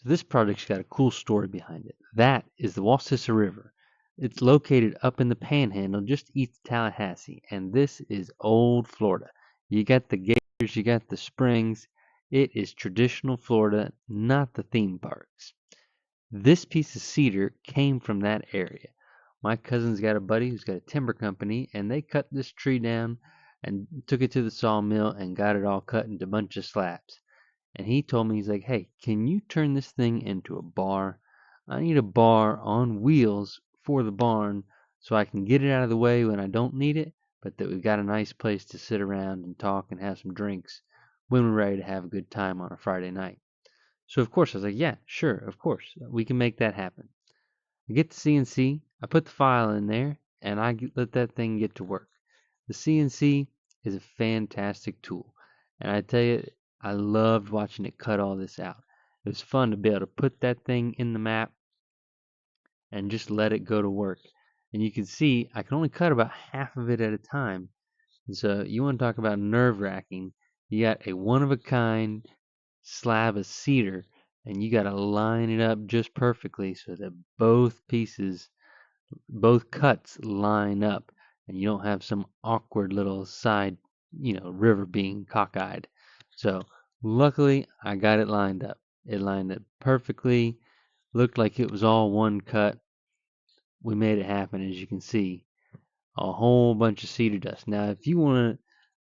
So this project's got a cool story behind it. That is the Wacissa River. It's located up in the panhandle just east of Tallahassee, and this is old Florida. You got the gators, you got the springs. It is traditional Florida, not the theme parks. This piece of cedar came from that area. My cousin's got a buddy who's got a timber company, and they cut this tree down and took it to the sawmill and got it all cut into a bunch of slabs. And he told me, he's like, hey, can you turn this thing into a bar? I need a bar on wheels for the barn so I can get it out of the way when I don't need it, but that we've got a nice place to sit around and talk and have some drinks when we're ready to have a good time on a Friday night. So of course I was like, yeah, sure, of course, we can make that happen. I get the CNC, I put the file in there, and let that thing get to work. The CNC is a fantastic tool, and I tell you, I loved watching it cut all this out. It was fun to be able to put that thing in the map and just let it go to work. And you can see I can only cut about half of it at a time. And so you want to talk about nerve-wracking. You got a one-of-a-kind slab of cedar, and you got to line it up just perfectly so that both cuts line up, and you don't have some awkward little side, river being cockeyed. So luckily, I got it lined up. It lined up perfectly. Looked like it was all one cut. We made it happen, as you can see. A whole bunch of cedar dust. Now, if you want to,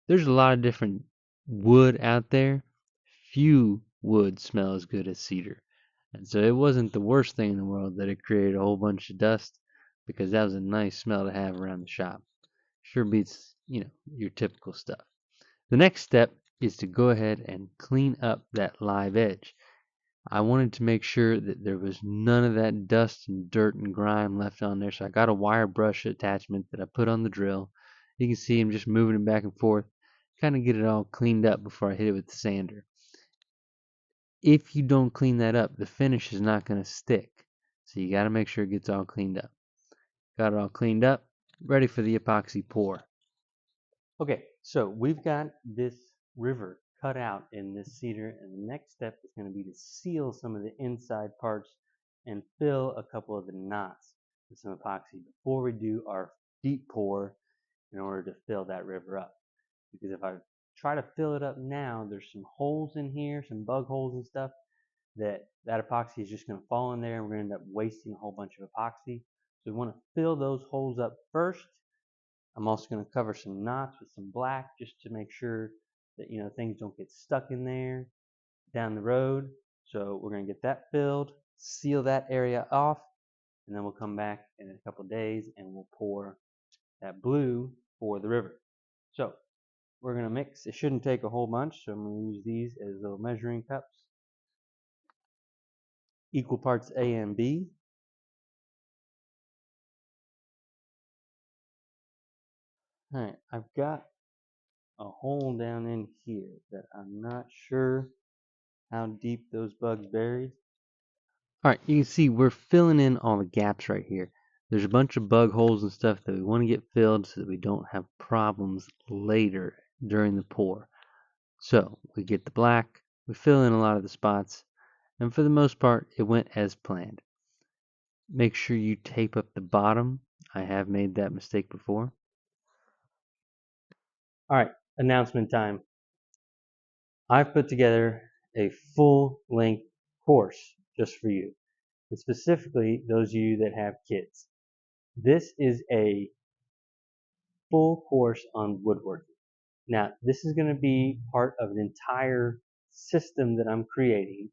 there's a lot of different wood out there. Few wood smell as good as cedar. And so it wasn't the worst thing in the world that it created a whole bunch of dust, because that was a nice smell to have around the shop. Sure beats, your typical stuff. The next step is to go ahead and clean up that live edge. I wanted to make sure that there was none of that dust and dirt and grime left on there, so I got a wire brush attachment that I put on the drill. You can see I'm just moving it back and forth, kind of get it all cleaned up before I hit it with the sander. If you don't clean that up, the finish is not going to stick. So you got to make sure it gets all cleaned up. Got it all cleaned up, ready for the epoxy pour. Okay, so we've got this river cut out in this cedar, and the next step is going to be to seal some of the inside parts and fill a couple of the knots with some epoxy before we do our deep pour in order to fill that river up. Because if I try to fill it up now, there's some holes in here, some bug holes and stuff, that epoxy is just going to fall in there, and we're going to end up wasting a whole bunch of epoxy. So we want to fill those holes up first. I'm also going to cover some knots with some black just to make sure that things don't get stuck in there down the road. So we're going to get that filled, seal that area off, and then we'll come back in a couple of days and we'll pour that blue for the river. So we're going to mix. It shouldn't take a whole bunch, so I'm going to use these as little measuring cups. Equal parts A and B. Alright, I've got a hole down in here that I'm not sure how deep those bugs buried. Alright, you can see we're filling in all the gaps right here. There's a bunch of bug holes and stuff that we want to get filled so that we don't have problems later during the pour. So we get the black, we fill in a lot of the spots, and for the most part it went as planned. Make sure you tape up the bottom. I have made that mistake before. Alright, announcement time. I've put together a full-length course just for you, and specifically those of you that have kids. This is a full course on woodworking. Now, this is going to be part of an entire system that I'm creating.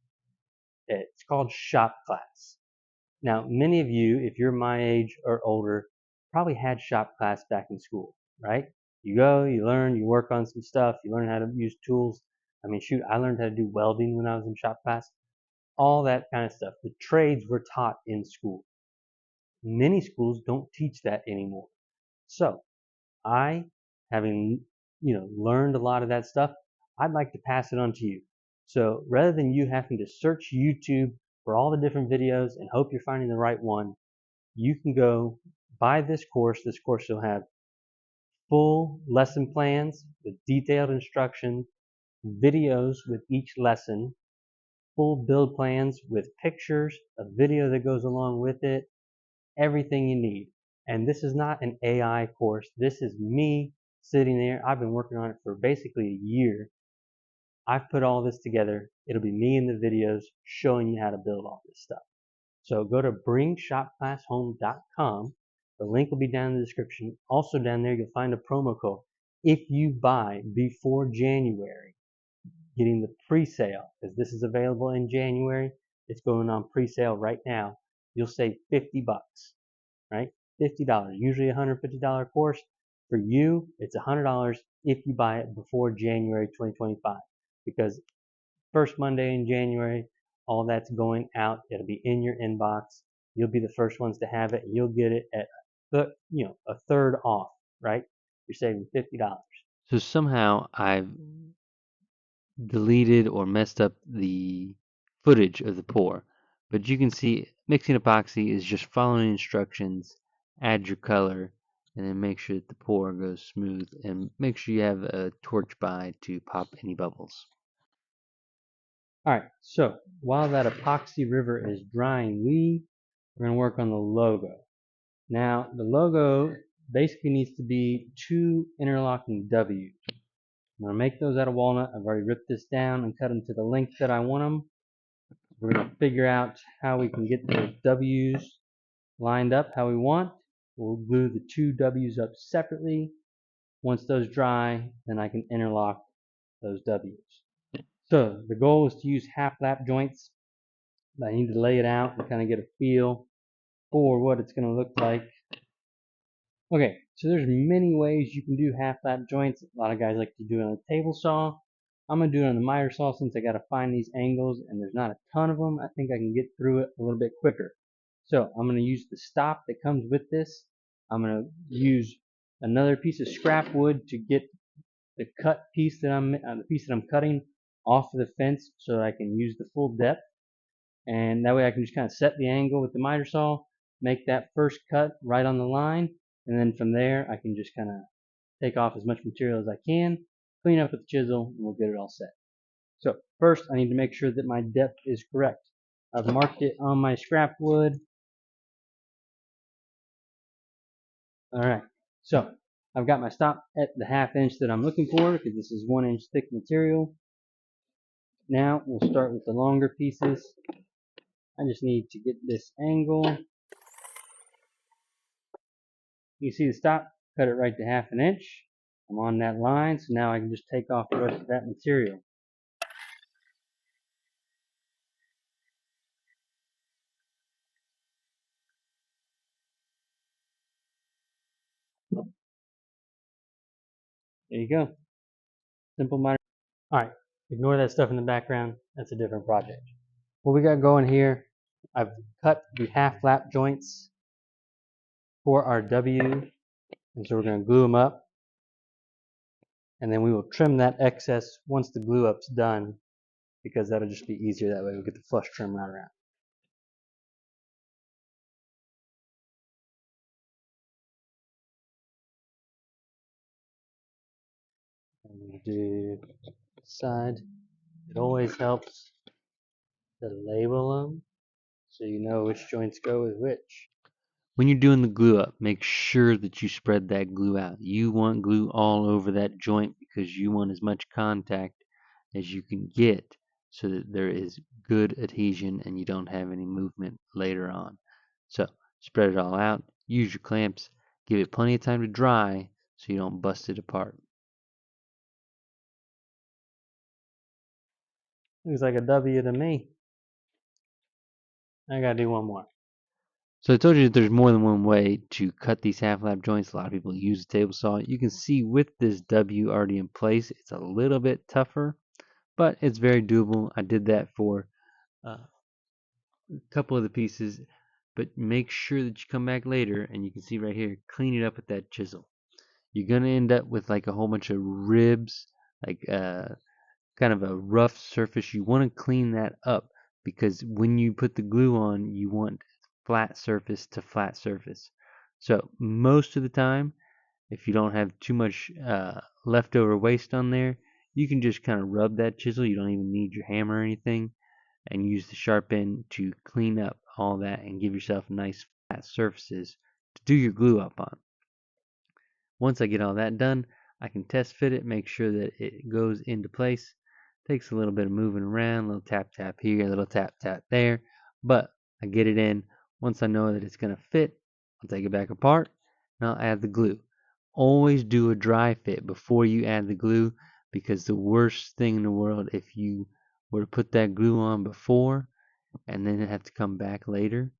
It's called Shop Class. Now, many of you, if you're my age or older, probably had shop class back in school, right? You go, you learn, you work on some stuff, you learn how to use tools. I mean, shoot, I learned how to do welding when I was in shop class. All that kind of stuff. The trades were taught in school. Many schools don't teach that anymore. So, I, having learned a lot of that stuff, I'd like to pass it on to you. So rather than you having to search YouTube for all the different videos and hope you're finding the right one, you can go buy this course. This course will have full lesson plans with detailed instruction, videos with each lesson, full build plans with pictures, a video that goes along with it, everything you need. And this is not an AI course. This is me sitting there. I've been working on it for basically a year. I've put all this together. It'll be me in the videos showing you how to build all this stuff. So go to bringshopclasshome.com. The link will be down in the description. Also down there, you'll find a promo code. If you buy before January, getting the pre-sale, because this is available in January, it's going on pre-sale right now, you'll save 50 bucks, right? $50, usually a $150 course. For you, it's $100 if you buy it before January 2025, because first Monday in January, all that's going out. It'll be in your inbox. You'll be the first ones to have it. You'll get it at a third off, right? You're saving $50. So somehow I've deleted or messed up the footage of the pour, but you can see mixing epoxy is just following instructions, add your color, and then make sure that the pour goes smooth, and make sure you have a torch by to pop any bubbles. All right, so while that Epoxy River is drying, we're going to work on the logo. Now, the logo basically needs to be 2 interlocking W's. I'm going to make those out of walnut. I've already ripped this down and cut them to the length that I want them. We're going to figure out how we can get those W's lined up how we want. We'll glue the 2 W's up separately. Once those dry, then I can interlock those W's. So the goal is to use half lap joints. I need to lay it out and kind of get a feel for what it's going to look like. Okay, so there's many ways you can do half lap joints. A lot of guys like to do it on a table saw. I'm going to do it on the miter saw since I got to find these angles and there's not a ton of them. I think I can get through it a little bit quicker. So I'm going to use the stop that comes with this. I'm going to use another piece of scrap wood to get the cut piece that I'm cutting off of the fence so that I can use the full depth. And that way I can just kind of set the angle with the miter saw, make that first cut right on the line, and then from there I can just kind of take off as much material as I can, clean up with the chisel, and we'll get it all set. So first I need to make sure that my depth is correct. I've marked it on my scrap wood. Alright, so I've got my stop at the 1/2 inch that I'm looking for because this is 1 inch thick material. Now we'll start with the longer pieces. I just need to get this angle. You see the stop, cut it right to 1/2 inch. I'm on that line, so now I can just take off the rest of that material. There you go. Simple miter. Alright, ignore that stuff in the background. That's a different project. What we got going here, I've cut the half lap joints for our W, and so we're going to glue them up. And then we will trim that excess once the glue up's done, because that'll just be easier that way. We'll get the flush trim right around. And we'll do side. It always helps to label them so you know which joints go with which. When you're doing the glue up, make sure that you spread that glue out. You want glue all over that joint because you want as much contact as you can get so that there is good adhesion and you don't have any movement later on. So spread it all out, use your clamps, give it plenty of time to dry so you don't bust it apart. Looks like a W to me. I gotta do one more. So I told you that there's more than one way to cut these half lap joints. A lot of people use a table saw. You can see with this W already in place, it's a little bit tougher, but it's very doable. I did that for a couple of the pieces, but make sure that you come back later and you can see right here, clean it up with that chisel. You're gonna end up with like a whole bunch of ribs, like kind of a rough surface. You want to clean that up because when you put the glue on, you want flat surface to flat surface. So most of the time, if you don't have too much leftover waste on there, you can just kind of rub that chisel. You don't even need your hammer or anything. and use the sharp end to clean up all that and give yourself nice flat surfaces to do your glue up on. Once I get all that done, I can test fit it, make sure that it goes into place. Takes a little bit of moving around, a little tap tap here, a little tap tap there, but I get it in. Once I know that it's going to fit, I'll take it back apart and I'll add the glue. Always do a dry fit before you add the glue, because the worst thing in the world if you were to put that glue on before and then have to come back later.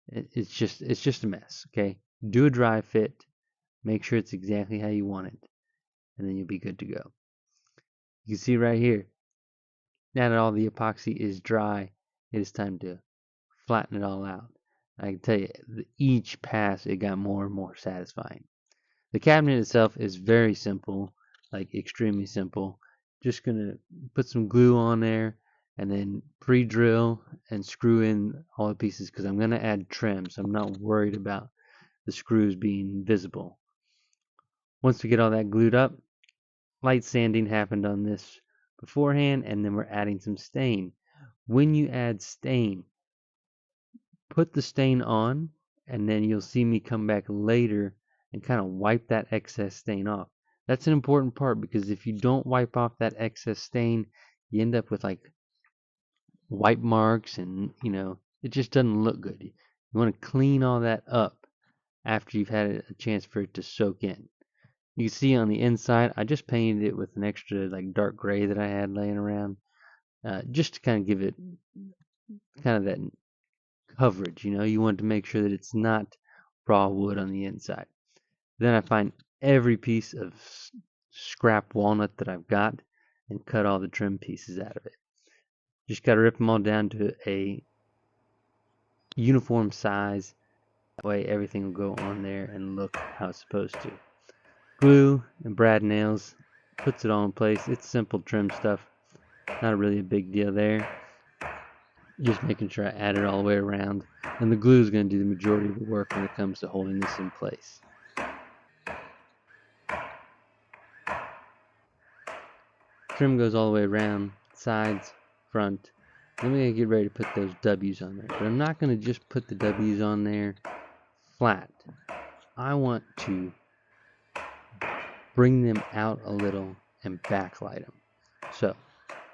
It's just a mess. Okay, do a dry fit, make sure it's exactly how you want it, and then you'll be good to go. You can see right here, now that all the epoxy is dry, it is time to flatten it all out. I can tell you, each pass it got more and more satisfying. The cabinet itself is very simple, like extremely simple. Just gonna put some glue on there and then pre-drill and screw in all the pieces, because I'm gonna add trim, so I'm not worried about the screws being visible. Once we get all that glued up, light sanding happened on this beforehand, and then we're adding some stain. When you add stain, put the stain on, and then you'll see me come back later and kind of wipe that excess stain off. That's an important part, because if you don't wipe off that excess stain, you end up with like wipe marks, and it just doesn't look good. You want to clean all that up after you've had a chance for it to soak in. You can see on the inside, I just painted it with an extra like dark gray that I had laying around, just to kind of give it kind of that coverage. You want to make sure that it's not raw wood on the inside. Then I find every piece of scrap walnut that I've got and cut all the trim pieces out of it. Just got to rip them all down to a uniform size. That way everything will go on there and look how it's supposed to. Glue and brad nails puts it all in place. It's simple trim stuff. Not really a big deal there. Just making sure I add it all the way around. And the glue is going to do the majority of the work when it comes to holding this in place. Trim goes all the way around, sides, front. Then we're going to get ready to put those W's on there. But I'm not going to just put the W's on there flat. I want to bring them out a little and backlight them. So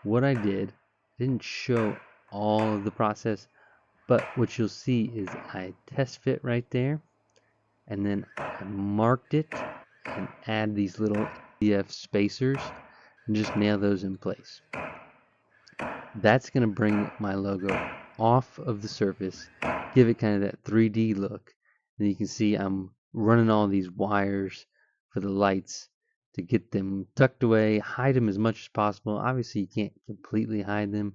what I didn't show all of the process, but what you'll see is I test fit right there, and then I marked it and add these little EF spacers and just nail those in place. That's going to bring my logo off of the surface, give it kind of that 3D look. And you can see I'm running all these wires for the lights to get them tucked away, hide them as much as possible. Obviously you can't completely hide them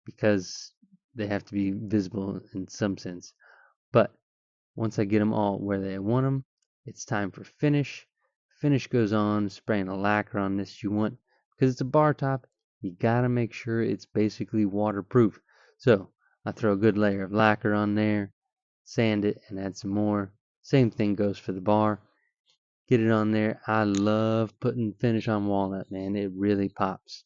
because they have to be visible in some sense. But once I get them all where they want them, it's time for finish. Finish goes on, spraying a lacquer on this. You want, because it's a bar top, you gotta make sure it's basically waterproof. So I throw a good layer of lacquer on there, sand it, and add some more. Same thing goes for the bar. Get it on there. I love putting finish on walnut, man. It really pops.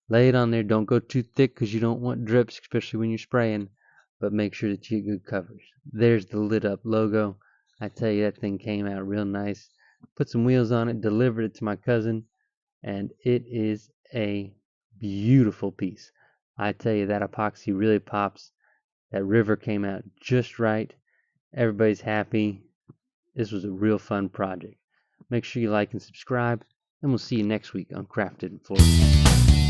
Lay it on there. Don't go too thick because you don't want drips, especially when you're spraying. But make sure that you get good coverage. There's the lit up logo. I tell you, that thing came out real nice. Put some wheels on it, delivered it to my cousin, and it is a beautiful piece. I tell you, that epoxy really pops. That river came out just right. Everybody's happy. This was a real fun project. Make sure you like and subscribe, and we'll see you next week on Crafted in Florida.